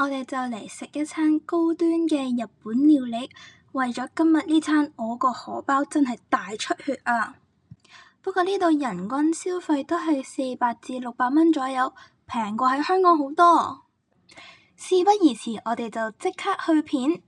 我哋就嚟食一餐高端嘅日本料理。為咗今日呢餐，我個荷包真係大出血啊！不過呢度人均消費都係400至600蚊左右，平過喺香港好多。事不宜遲，我哋就即刻去片。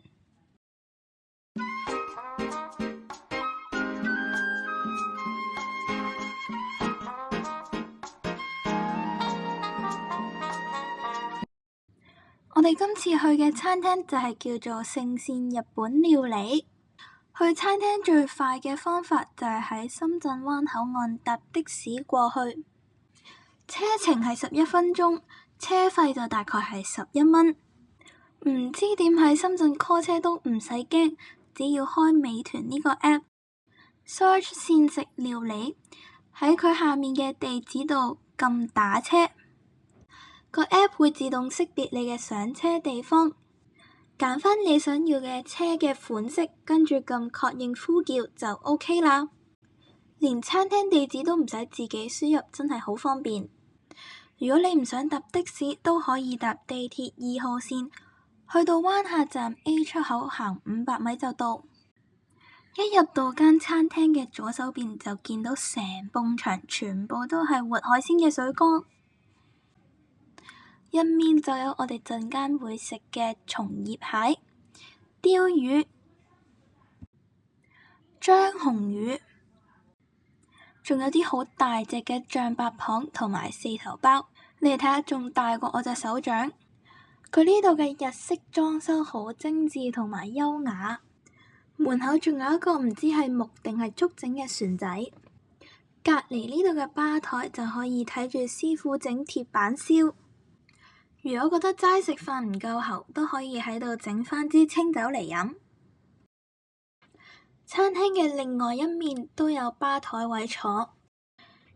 我哋今次去嘅餐廳就係叫做聖善日本料理。去餐廳最快嘅方法就係喺深圳灣口岸搭的士過去，車程係11分鐘，車費就大概係11蚊。唔知點喺深圳 call 車都唔使驚，只要開美團呢個 app，search 膳食料理，喺佢下面嘅地址度撳打車，個 app 會自動識別你嘅上車地方，揀返你想要嘅車嘅款式，跟住撳確認呼叫就 OK 啦。連餐廳地址都唔使自己輸入，真係好方便。如果你唔想搭的士，都可以搭地鐵2號線，去到灣下站 A 出口行500米就到。一入到間餐廳嘅左手邊就見到成埲牆全部都係活海鮮嘅水缸，入面就有我哋陣間會食嘅松葉蟹、鯛魚、章紅魚，仲有啲好大隻嘅象拔蚌同埋4頭鮑，你睇下仲大過我隻手掌。佢呢度嘅日式裝修好精緻同埋優雅，門口仲有一個唔知係木定係竹整嘅船仔。隔離呢度嘅吧台就可以睇住師傅整鐵板燒。如果覺得齋食飯唔夠喉，都可以喺度整返支清酒嚟飲。餐廳嘅另外一面都有吧台位坐，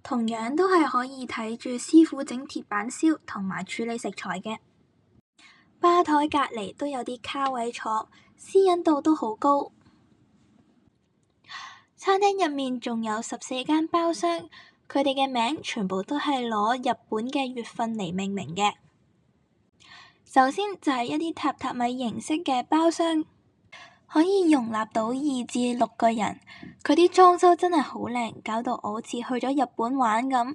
同樣都係可以睇住師傅整鐵板燒同埋處理食材嘅。吧台隔離都有啲卡位坐，私隱度都好高。餐廳入面仲有14間包廂，佢哋嘅名全部都係攞日本嘅月份嚟命名嘅。首先就係一啲榻榻米形式嘅包廂，可以容納到2至6個人。佢啲裝修真係好靚，搞到我好似去咗日本玩咁。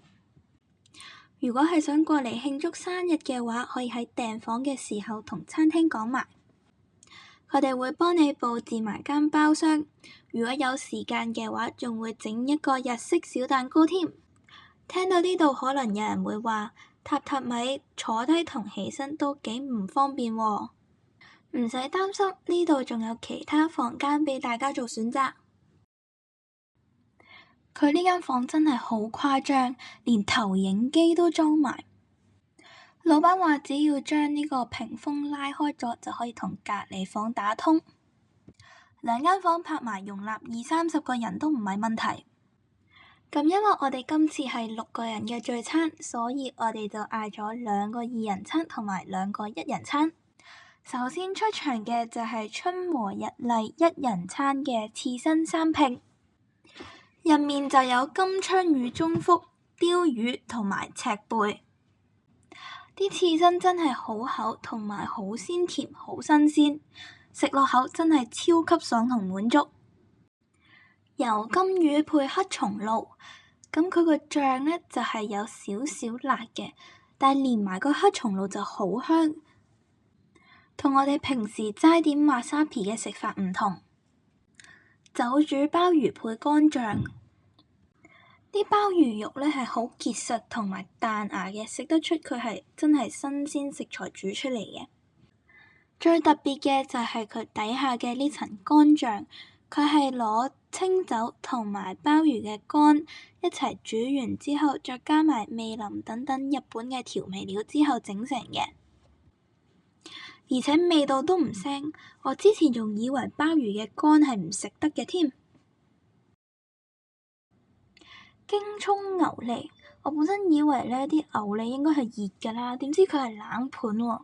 如果係想過嚟慶祝生日嘅話，可以喺訂房嘅時候同餐廳講埋，佢哋會幫你佈置埋間包廂。如果有時間嘅話，仲會整一個日式小蛋糕添。聽到呢度，可能有人會話，榻榻米坐低同起身都幾唔方便喎。唔使擔心，呢度仲有其他房間俾大家做選擇。佢呢間房真係好誇張，連投影機都裝埋。老闆話只要將呢個屏風拉開咗，就可以同隔離房打通。2間房拍埋容納20-30個人都唔係問題。咁因為我哋今次係6個人嘅聚餐，所以我哋就嗌咗2個2人餐同埋2個1人餐。首先出場嘅就係春和日麗1人餐嘅刺身3拼，入面就有金槍魚中腹、鯛魚同埋赤貝。啲刺身真係好厚，同埋好鮮甜，好新鮮，食落口真係超級爽同滿足。油甘魚配黑松露，咁佢個醬呢就係有少少辣嘅，但係連埋個黑松露就好香，同我哋平時齋點 wasabi 嘅食法唔同。酒煮鮑魚配乾醬，啲鮑魚肉呢係好結實同埋彈牙嘅，食得出佢係真係新鮮食材煮出嚟嘅。最特別嘅就係佢底下嘅呢層乾醬，佢係攞清酒同埋鮑魚嘅乾一齊煮完之後，再加埋味淋等等日本嘅調味料之後整成嘅，而且味道都唔腥。我之前仲以為鮑魚嘅乾係唔食得嘅添。京葱牛脷，我本身以為呢啲牛脷應該係熱㗎啦，點知佢係冷盤喎。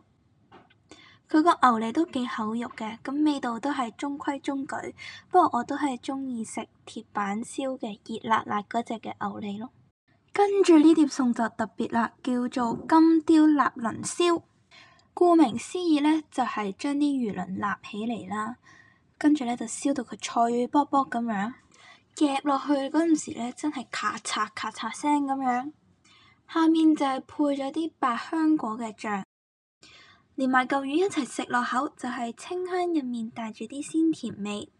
佢個牛脷都幾厚肉嘅，咁味道都係中規中矩。不過我都係鍾意食鐵板燒嘅熱辣辣嗰隻嘅牛脷咯。跟住呢碟餸就特別啦，叫做金雕臘鱗燒。顧名思義呢，就係將啲魚鱗立起嚟啦，跟住呢，就燒到佢脆卜卜咁樣，夾落去嗰陣時呢，真係咔嚓咔嚓聲咁樣。下面就係配咗啲百香果嘅醬，連埋嚿魚一齊食落口，就係清香入面帶住啲鮮甜味。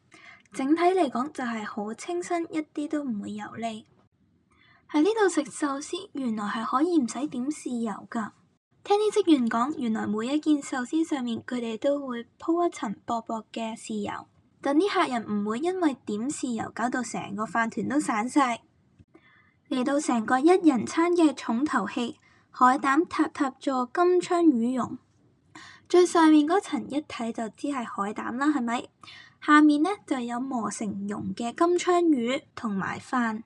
整體嚟講就係好清新，一啲都唔會油膩。喺呢度食壽司，原來係可以唔使點豉油噶。聽啲職員講，原來每一件壽司上面佢哋都會鋪一層薄薄嘅豉油，等啲客人唔會因為點豉油搞到成個飯團都散晒。嚟到成個一人餐嘅重頭戲，海膽塔塔座金槍魚蓉，最上面嗰層一睇就知係海膽啦，係咪？下面呢就有磨成蓉嘅金槍魚同埋飯。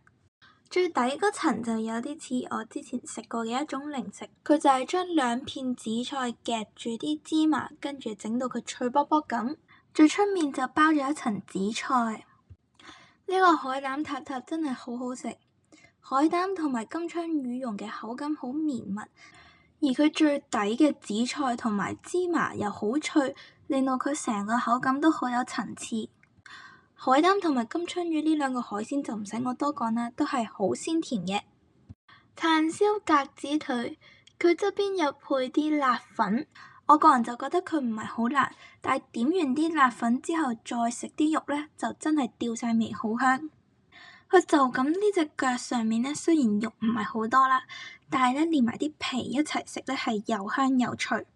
最底嗰層就有啲似我之前食過嘅一種零食，佢就係將兩片紫菜夾住啲芝麻，跟住整到佢脆卜卜咁。最出面就包咗一層紫菜。呢個海膽塔塔真係好好食，海膽同埋金槍魚蓉嘅口感好綿密，而佢最底嘅紫菜同埋芝麻又好脆，令到佢成個口感都好有層次。海膽同埋金槍魚呢兩個海鮮就唔使我多講啦，都係好鮮甜嘅。炭燒格子腿，佢側邊有配啲辣粉，我個人就覺得佢唔係好辣，但係點完啲辣粉之後再食啲肉呢，就真係吊晒味，好香。佢就咁呢隻腳上面呢，雖然肉唔係好多啦，但係呢連埋啲皮一齊食呢，係又香又脆。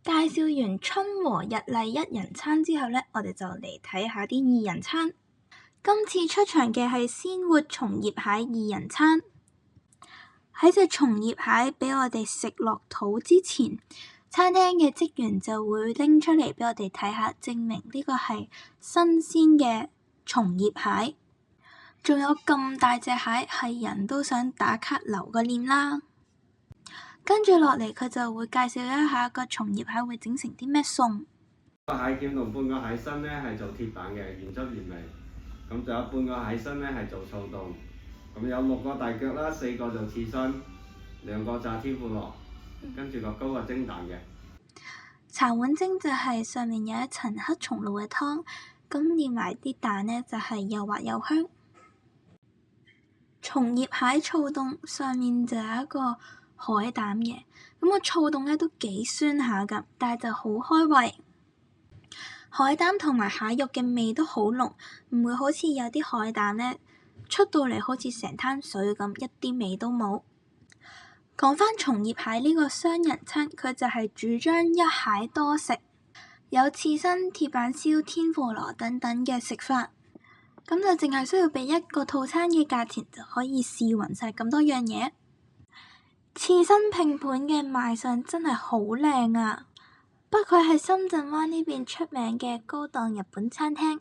介紹完春和日麗一人餐之後呢，我哋就嚟睇下啲二人餐。今次出場嘅係鮮活松葉蟹二人餐。喺隻松葉蟹俾我哋食落肚之前，餐廳嘅職員就會拎出嚟俾我哋睇下，證明呢個係新鮮嘅松葉蟹。仲有咁大隻蟹，係人都想打卡留個念啦。跟住落嚟，佢就會介紹一下個松葉蟹會整成啲咩餸。個蟹鉗同半個蟹身呢係做鐵板嘅，原汁原味。咁仲有半個蟹身呢係做醋凍。咁有6個大腳啦，4個做刺身，2個炸天婦羅，跟住個高個蒸蛋嘅。茶碗蒸就係上面有一層黑松露嘅湯，咁連埋啲蛋呢就係又滑又香。松葉蟹醋凍上面就有一個海膽嘅，咁個醋凍呢都幾酸下㗎，但係就好開胃。海膽同埋蟹肉嘅味都好濃，唔會好似有啲海膽呢出到嚟好似成灘水咁，一啲味都冇。講返松葉蟹呢個雙人餐，佢就係主張一蟹多食，有刺身、鐵板燒、天婦羅等等嘅食法。咁就淨係需要俾一個套餐嘅價錢就可以試勻晒咁多樣嘢。刺身拼盤嘅賣相真係好靚啊！不愧係深圳灣呢邊出名嘅高檔日本餐廳。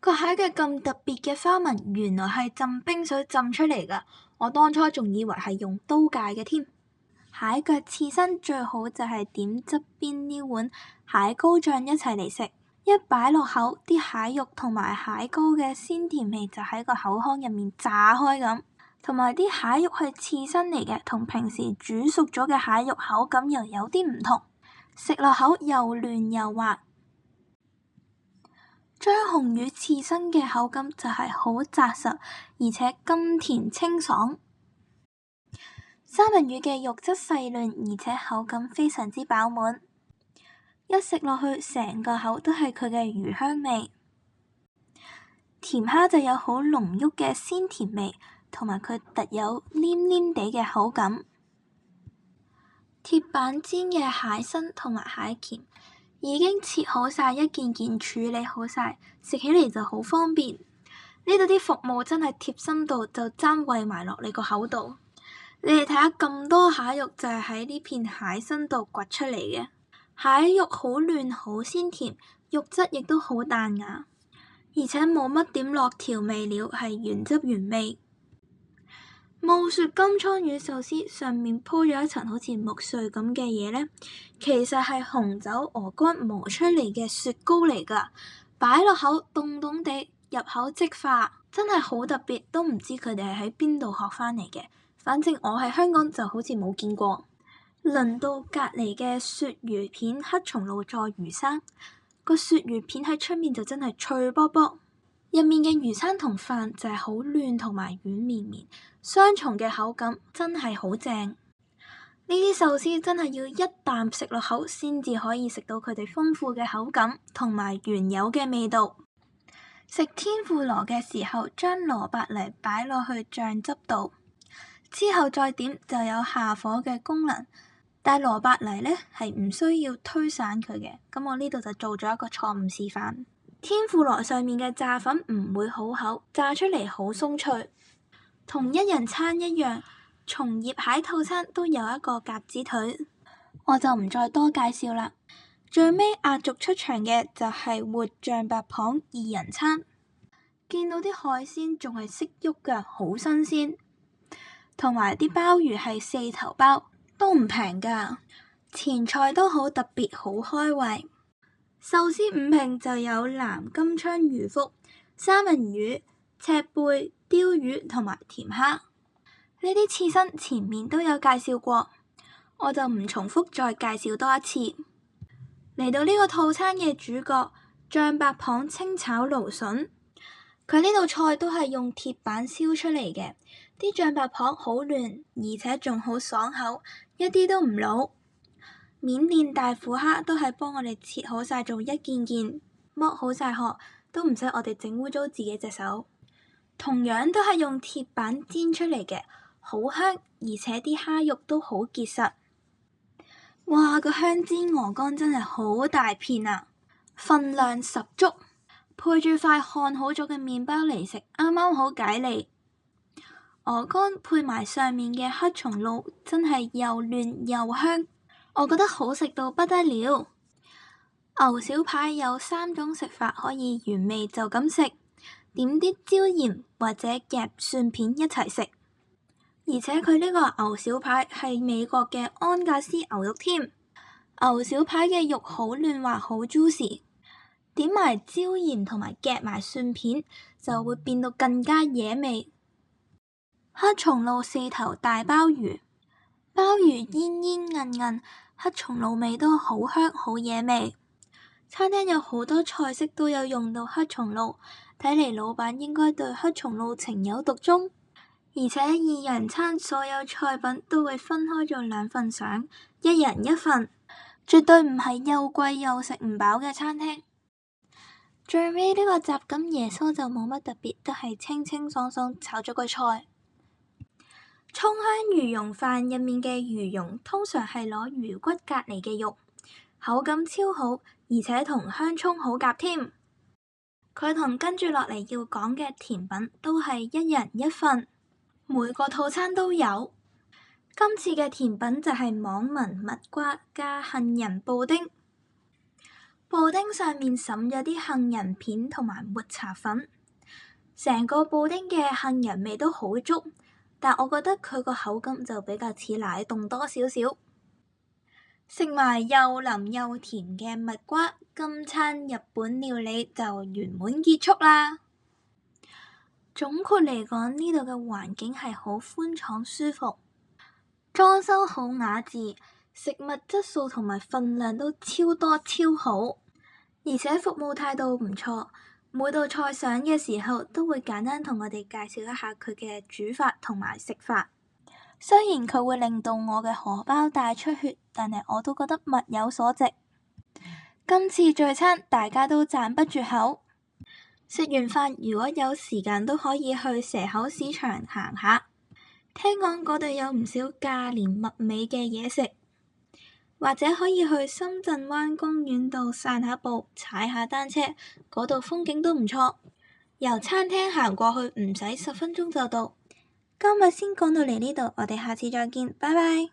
個蟹嘅咁特別嘅花紋，原來係浸冰水浸出嚟㗎。我當初仲以為係用刀界嘅添。蟹腳刺身最好就係點側邊呢碗蟹膏醬一齊嚟食。一擺落口，啲蟹肉同埋蟹膏嘅鮮甜味就喺個口腔入面炸開咁，同埋啲蟹肉係刺身嚟嘅，同平時煮熟咗嘅蟹肉口感又有啲唔同，食落口又嫩又滑。張紅魚刺身嘅口感就係好紮實，而且甘甜清爽。三文魚嘅肉質細嫩，而且口感非常之飽滿。一食落去，成個口都係佢嘅魚香味。甜蝦就有好濃郁嘅鮮甜味，同埋佢特有黏黏地嘅口感。鐵板煎嘅蟹身同埋蟹鉗已經切好晒，一件件處理好晒，食起嚟就好方便。呢度啲服務真係貼心到就爭餵埋落你個口度。你哋睇下咁多蟹肉就係喺呢片蟹身度掘出嚟嘅。蟹肉好嫩好鮮甜，肉質亦都好彈牙，而且冇乜點落調味料，係原汁原味。霧雪金槍魚壽司上面鋪咗一層好似木碎咁嘅嘢呢，其實係紅酒鵝肝磨出嚟嘅雪糕嚟㗎，擺落口凍凍地，入口即化，真係好特別，都唔知佢哋係喺邊度學返嚟嘅。反正我喺香港就好似冇見過。輪到隔離嘅鱈魚片黑松露再魚生，個鱈魚片喺出面就真係脆卜卜，入面嘅魚生同飯就係好嫩同埋軟綿綿，雙重嘅口感真係好正。呢啲壽司真係要一啖食落口先至可以食到佢哋豐富嘅口感同埋原有嘅味道。食天婦羅嘅時候，將蘿蔔泥擺落去醬汁度，之後再點就有下火嘅功能。但蘿蔔泥呢係唔需要推散佢嘅，咁我呢度就做咗一個錯誤示範。天婦羅上面嘅炸粉唔會好厚，炸出嚟好鬆脆。同一人餐一樣，松葉蟹套餐都有一個鴿子腿，我就唔再多介紹啦。最尾壓軸出場嘅就係活象白蚌二人餐，見到啲海鮮仲係識喐㗎，好新鮮。同埋啲鮑魚係四頭鮑，都唔平㗎。前菜都好特別，好開胃。壽司五拼就有藍金槍魚腹、三文魚、赤貝、鯛魚同埋甜蝦。呢啲刺身前面都有介紹過，我就唔重複再介紹多一次。嚟到呢個套餐嘅主角，象白蚌清炒蘆筍，佢呢道菜都係用鐵板燒出嚟嘅，啲象白蚌好嫩，而且仲好爽口，一啲都唔老。緬甸大虎蝦都係幫我哋切好晒做一件件，剝好晒殼，都唔使我哋整污糟自己隻手。同樣都係用鐵板煎出嚟嘅，好香，而且啲蝦肉都好結實。哇，個香煎鵝肝真係好大片啊，份量十足，配住塊烘好咗嘅麵包嚟食，啱啱好解膩。鵝肝配埋上面嘅黑松露，真係又嫩又香，我覺得好食到不得了。牛小排有3種食法可以原味就咁食，點啲椒鹽或者夾蒜片一齊食。而且佢呢個牛小排係美國嘅安格斯牛肉添，牛小排嘅肉好嫩滑，好 juicy， 點埋椒鹽同埋夾埋蒜片就會變到更加惹味。黑松露4頭大鮑魚，鮑魚煙煙韌韌，黑松露味都好香好惹味。餐廳有好多菜式都有用到黑松露，睇嚟老闆應該對黑松露情有獨鍾。而且2人餐所有菜品都會分開做2份上，1人1份，絕對唔係又貴又食唔飽嘅餐廳。最尾呢個什錦耶穌就冇乜特別，都係清清爽爽炒咗個菜。蔥香魚蓉飯入面嘅魚蓉通常係攞魚骨隔離嘅肉，口感超好，而且同香蔥好夾添。佢同跟住落嚟要講嘅甜品都係1人1份。每個套餐都有。今次嘅甜品就係網紋蜜瓜加杏仁布丁，布丁上面滲咗啲杏仁片同埋抹茶粉，成個布丁嘅杏仁味都好足，但我覺得佢個口感就比較似奶凍多少少。食埋又腍又甜嘅蜜瓜，今餐日本料理就圓滿結束啦。總括嚟講，呢度嘅環境係好寬敞舒服，裝修好雅致，食物質素同埋份量都超多超好，而且服務態度唔錯。每道菜上嘅時候都會簡單同我哋介紹一下佢嘅煮法同埋食法。雖然佢會令到我嘅荷包大出血，但係我都覺得物有所值。今次聚餐大家都讚不絕口。食完飯如果有時間都可以去蛇口市場行下，聽講嗰度有唔少價廉物美嘅嘢食，或者可以去深圳灣公園度散下步、踩下單車，嗰度風景都唔錯。由餐廳行過去唔使10分鐘就到。今日先講到嚟呢度，我哋下次再見，拜拜。